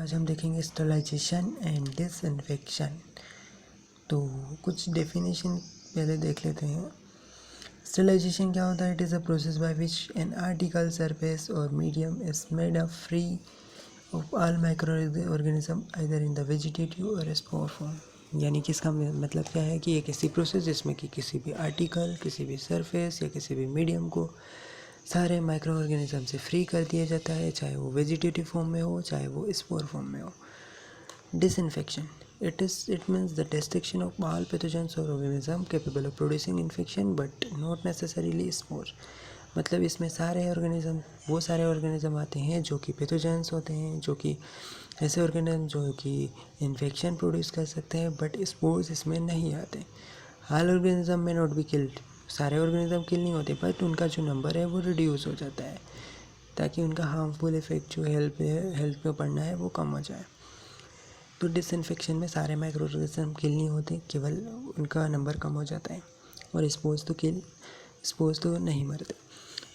आज हम देखेंगे स्टरलाइजेशन एंड डिसइंफेक्शन। तो कुछ डेफिनेशन पहले देख लेते हैं। स्टरलाइजेशन क्या होता है? It is a process by which an article surface और medium is made up free of all microorganism either in the vegetative और स्पोर फॉर्म। यानी कि इसका मतलब क्या है कि एक ऐसी प्रोसेस जिसमें कि किसी भी आर्टिकल, किसी भी सरफेस या किसी भी मीडियम को सारे माइक्रो ऑर्गेनिज्म से फ्री कर दिया जाता है, चाहे वो वेजिटेटिव फॉर्म में हो चाहे वो स्पोर फॉर्म में हो। Disinfection it means the destruction of all pathogens or organism capable of producing infection but not necessarily spores। मतलब इसमें वो सारे ऑर्गेनिज्म आते हैं जो कि पैथोजेंस होते हैं, जो कि ऐसे ऑर्गेनिज्म जो कि इन्फेक्शन प्रोड्यूस कर सकते हैं, बट स्पोर्स इसमें नहीं आते। ऑल ऑर्गेनिज्म में नॉट बी किल्ड, सारे ऑर्गेनिज्म किल नहीं होते, बट उनका जो नंबर है वो रिड्यूस हो जाता है ताकि उनका हार्मफुल इफेक्ट जो हेल्थ पे पड़ना है वो कम हो जाए। तो डिसइंफेक्शन में सारे माइक्रो ऑर्गेनिज्म किल नहीं होते, केवल उनका नंबर कम हो जाता है, और स्पोर्स तो नहीं मरते।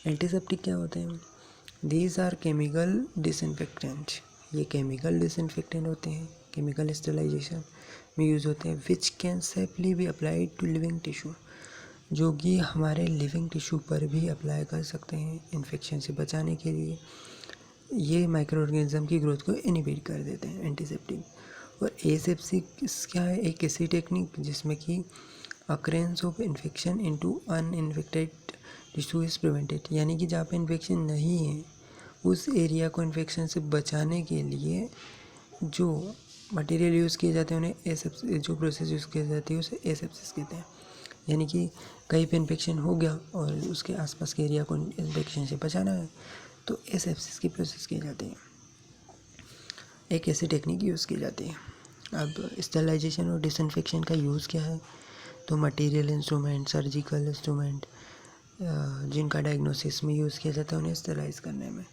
एंटीसेप्टिक क्या होते हैं? दीज आर केमिकल डिसइंफेक्टेंट, ये केमिकल डिसइंफेक्टेंट होते हैं, केमिकल स्टरलाइजेशन में यूज़ होते हैं। Which can safely be applied to living tissue, जो कि हमारे लिविंग टिश्यू पर भी अप्लाई कर सकते हैं इन्फेक्शन से बचाने के लिए। ये माइक्रो ऑर्गेनिज्म की ग्रोथ को इनहिबिट कर देते हैं एंटीसेप्टिक। और एसेप्टिक क्या है? एक ऐसी टेक्निक जिसमें कि occurrence of infection into uninfected tissue is prevented, यानी कि जहाँ पे इन्फेक्शन नहीं है उस एरिया को इन्फेक्शन से बचाने के लिए जो मटेरियल यूज़ किए जाते हैं उन्हें एसेप्सिस, जो प्रोसेस यूज़ की जाती है उसे एसेप्सिस कहते हैं। यानी कि कहीं पे इन्फेक्शन हो गया और उसके आसपास के एरिया को इन्फेक्शन से बचाना है तो एसेप्सिस की प्रोसेस की जाती है, एक ऐसी टेक्निक यूज़ की जाती है। अब स्टरलाइजेशन और डिसइंफेक्शन का यूज़ क्या है? तो मटेरियल इंस्ट्रूमेंट, सर्जिकल इंस्ट्रूमेंट जिनका डायग्नोसिस में यूज़ किया जाता है उन्हें स्टरलाइज करने में।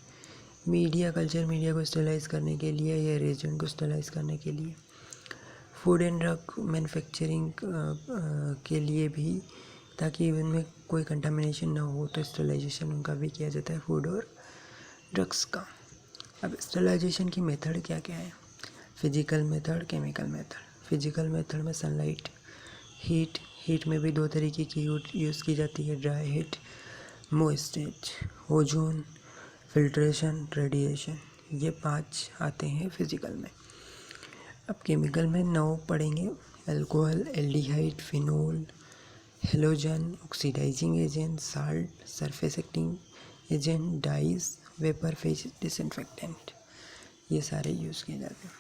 मीडिया को स्टरलाइज करने के लिए या रेजेंट को स्टरलाइज करने के लिए। फूड एंड ड्रग मैन्युफैक्चरिंग के लिए भी, ताकि उनमें कोई कंटामिनेशन ना हो, तो स्टरलाइजेशन उनका भी किया जाता है, फूड और ड्रग्स का। अब स्टरलाइजेशन की मेथड क्या क्या है? Physical method, chemical method. Physical method में सनलाइट, हीट में भी दो तरीके की यूज़ की जाती है, dry heat, moist heat, ozone, filtration, radiation, ये 5 आते हैं फिजिकल में। अब केमिकल में 9 पढ़ेंगे। Alcohol, aldehyde, phenol, halogen, oxidizing agent, salt, surface acting agent, dyes, vapour phase disinfectant, ये सारे यूज़ किए जाते हैं।